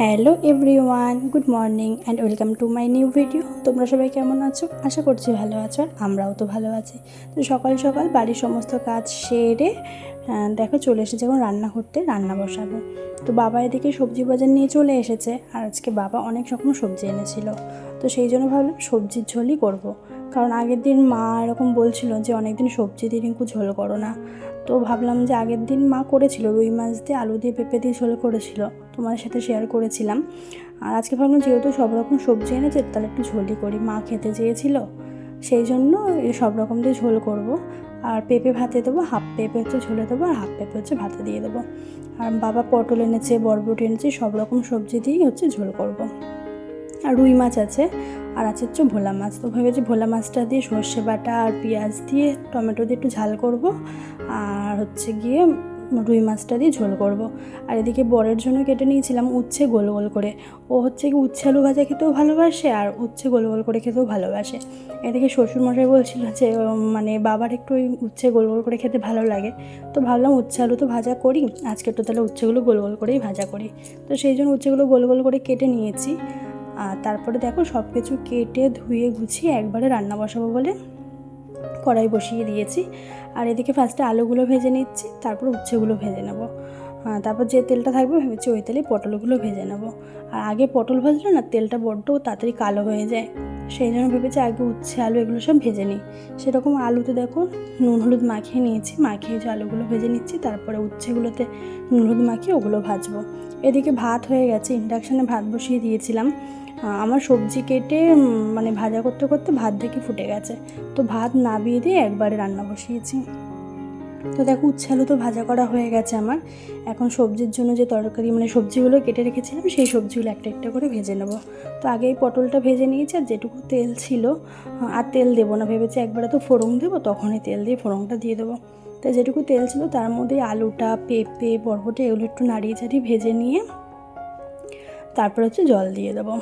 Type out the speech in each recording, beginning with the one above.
Hello everyone, good morning and welcome to my new video. তোমরা সবাই কেমন আছো? আশা করছি ভালো আছো, আর আমরাও তো ভালো আছি। তো সকাল সকাল বাড়ির সমস্ত কাজ সেরে দেখো চলে এসেছে এখন রান্না করতে, রান্না বসাবো। তো বাবা এদিকে সবজি বাজার নিয়ে চলে এসেছে, আর আজকে বাবা অনেক রকম সবজি এনেছিল। তো সেই জন্য ভাবলাম সবজির ঝোলই করব। কারণ আগের দিন মা এরকম বলছিল যে অনেক দিন সবজি দিয়ে রিঙ্কু ঝোল করো না। তো ভাবলাম যে আগের দিন মা করেছিল রুই মাছ দিয়ে আলু দিয়ে পেঁপে দিয়ে ঝোল করেছিল, তোমাদের সাথে শেয়ার করেছিলাম। আর আজকে ভাবলাম যেহেতু সব রকম সবজি এনেছে তাহলে একটু ঝোলই করি, মা খেতে চেয়েছিল, সেই জন্য এই সব রকম দিয়ে ঝোল করব। আর পেঁপে ভাতে দেবো, হাফ পেঁপে হচ্ছে ঝোলে দেবো, আর হাফ পেঁপে হচ্ছে ভাতে দিয়ে দেবো। আর বাবা পটল এনেছে, বরবটি এনেছে, সব রকম সবজি দিয়েই হচ্ছে ঝোল করব। আর রুই মাছ আছে, আর আছে হচ্ছে ভোলা মাছ। তো ভেবেছি ভোলা মাছটা দিয়ে সর্ষে বাটা আর পেঁয়াজ দিয়ে টমেটো দিয়ে একটু ঝাল করব, আর হচ্ছে গিয়ে রুই মাছটা দিয়ে ঝোল করব। আর এদিকে বরের জন্য কেটে নিয়েছিলাম উচ্ছে গোল গোল করে। ও হচ্ছে কি উচ্ছে আলু ভাজা খেতেও ভালোবাসে, আর উচ্ছে গোল গোল করে খেতেও ভালোবাসে। এদিকে শ্বশুরমশাই বলছিল যে মানে বাবার একটু ওই উচ্ছে গোল গোল করে খেতে ভালো লাগে। তো ভাবলাম উচ্ছে আলু তো ভাজা করি, আজকে তো তাহলে উচ্ছেগুলো গোল গোল করেই ভাজা করি। তো সেই জন্য উচ্ছেগুলো গোল গোল করে কেটে নিয়েছি। আর তারপরে দেখো সব কিছু কেটে ধুয়ে গুছিয়ে একবারে রান্না বসাবো বলে কড়াই বসিয়ে দিয়েছি। আর এদিকে ফার্স্টে আলুগুলো ভেজে নিচ্ছি, তারপর উচ্ছেগুলো ভেজে নেবো। তারপর যে তেলটা থাকবে ভেবেছি ওই তেলেই পটলগুলো ভেজে নেবো। আর আগে পটল ভাজলে না তেলটা বড্ড তাড়াতাড়ি কালো হয়ে যায়, সেই জন্য ভেবেছি আগে উচ্ছে আলু এগুলো সব ভেজে নিই। সেরকম আলুতে দেখো নুন হলুদ মাখিয়ে নিয়েছি, মাখিয়ে যে আলুগুলো ভেজে নিচ্ছি, তারপরে উচ্ছেগুলোতে নুন হলুদ মাখিয়ে ওগুলো ভাজবো। এদিকে ভাত হয়ে গেছে, ইন্ডাকশানে ভাত বসিয়ে দিয়েছিলাম। আমার সবজি কেটে মানে ভাজা করতে করতে ভাত দেখি ফুটে গেছে, তো ভাত নাবিয়ে দিয়ে একবারে রান্না বসিয়েছি। তো দেখো উচ্ছে আলু তো ভাজা করা হয়ে গেছে আমার। এখন সবজির জন্য যে তরকারি মানে সবজিগুলো কেটে রেখেছিলাম সেই সবজিগুলো একটা একটা করে ভেজে নেব। তো আগে এই পটলটা ভেজে নিয়েছি, আর যেটুকু তেল ছিল আর তেল দেবো না, ভেবেছি একবারে তো ফোড়ন দেবো, তখনই তেল দিয়ে ফোড়নটা দিয়ে দেবো। তো যেটুকু তেল ছিল তার মধ্যে আলুটা পেঁপে বরবটি এগুলো একটু নাড়িয়ে চাড়িয়ে ভেজে নিয়ে তারপর হচ্ছে জল দিয়ে দেবো।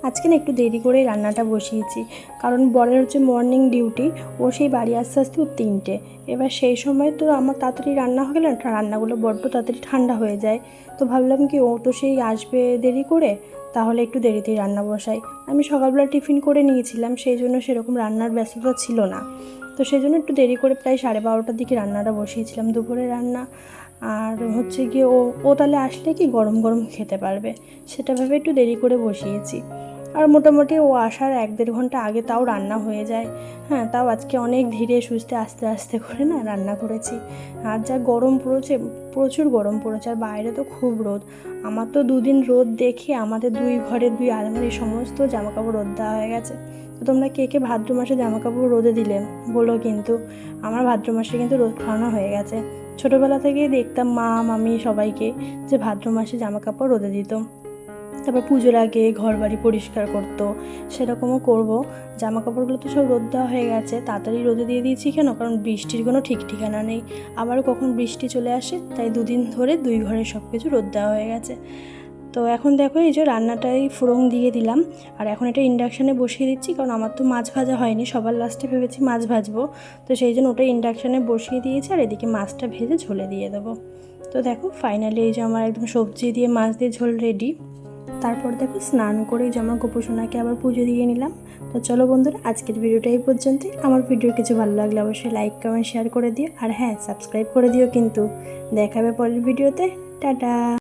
আজকে না একটু দেরি করেই রান্নাটা বসিয়েছি, কারণ বরের হচ্ছে মর্নিং ডিউটি, ও সেই বাড়ি আস্তে আস্তে 3টে। এবার সেই সময় তো আমার তাড়াতাড়ি রান্না হয়ে গেলে রান্নাগুলো বড্ড তাড়াতাড়ি ঠান্ডা হয়ে যায়। তো ভাবলাম কি ও তো সেই আসবে দেরি করে, তাহলে একটু দেরিতেই রান্না বসাই। আমি সকালবেলা টিফিন করে নিয়েছিলাম, সেই জন্য সেরকম রান্নার ব্যস্ততা ছিল না। তো সেই জন্য একটু দেরি করে প্রায় 12:30টার দিকে রান্নাটা বসিয়েছিলাম, দুপুরে রান্না। আর হচ্ছে গিয়ে ও ও তাহলে আসলে কি গরম গরম খেতে পারবে, সেটা ভেবে একটু দেরি করে বসিয়েছি। আর মোটামুটি ও আসার 1-1.5 ঘন্টা আগে তাও রান্না হয়ে যায়। হ্যাঁ, তাও আজকে অনেক ধীরে সুস্থে আস্তে আস্তে করে না রান্না করেছি। আর যা গরম পড়েছে, প্রচুর গরম পড়েছে, আর বাইরে তো খুব রোদ। আমার তো 2 দিন রোদ দেখে আমাদের 2 ঘরের 2 আলমারির সমস্ত জামাকাপড় রোদ দেওয়া হয়ে গেছে। তো তোমরা কে কে ভাদ্র মাসে জামাকাপড় রোদে দিলে বলো কিন্তু। আমার ভাদ্র মাসে কিন্তু রোদ খাওয়ানো হয়ে গেছে। ছোটোবেলা থেকেই দেখতাম মা মামি সবাইকে যে ভাদ্র মাসে জামাকাপড় রোদে দিত, তারপর পুজোর আগে ঘর বাড়ি পরিষ্কার করতো, সেরকমও করবো। জামা কাপড়গুলো তো সব রোদ দেওয়া হয়ে গেছে, তাড়াতাড়ি রোদে দিয়ে দিয়েছি কেন, কারণ বৃষ্টির কোনো ঠিক ঠিকানা নেই, আবার কখন বৃষ্টি চলে আসে, তাই 2 দিন ধরে 2 ঘরে সব কিছু রোদ দেওয়া হয়ে গেছে। তো এখন দেখো এই যে রান্নাটাই ফোড়ন দিয়ে দিলাম, আর এখন এটা ইন্ডাকশানে বসিয়ে দিচ্ছি, কারণ আমার তো মাছ ভাজা হয়নি, সবার লাস্টে ভেবেছি মাছ ভাজবো। তো সেই জন্য ওটা ইন্ডাকশানে বসিয়ে দিয়েছি, আর এদিকে মাছটা ভেজে ঝোলে দিয়ে দেবো। তো দেখো ফাইনালি এই যে আমার একদম সবজি দিয়ে মাছ দিয়ে ঝোল রেডি। তারপর দেখো স্নান করে যে আমার গোপুসোনাকে আবার পুজো দিয়ে নিলাম। তো চলো বন্ধুরা, আজকের ভিডিওটা এই পর্যন্তই। আমার ভিডিও কিছু ভালো লাগলে অবশ্যই লাইক কমেন্ট শেয়ার করে দিও, আর হ্যাঁ সাবস্ক্রাইব করে দিও কিন্তু। দেখাবে পরের ভিডিওতে। টাটা।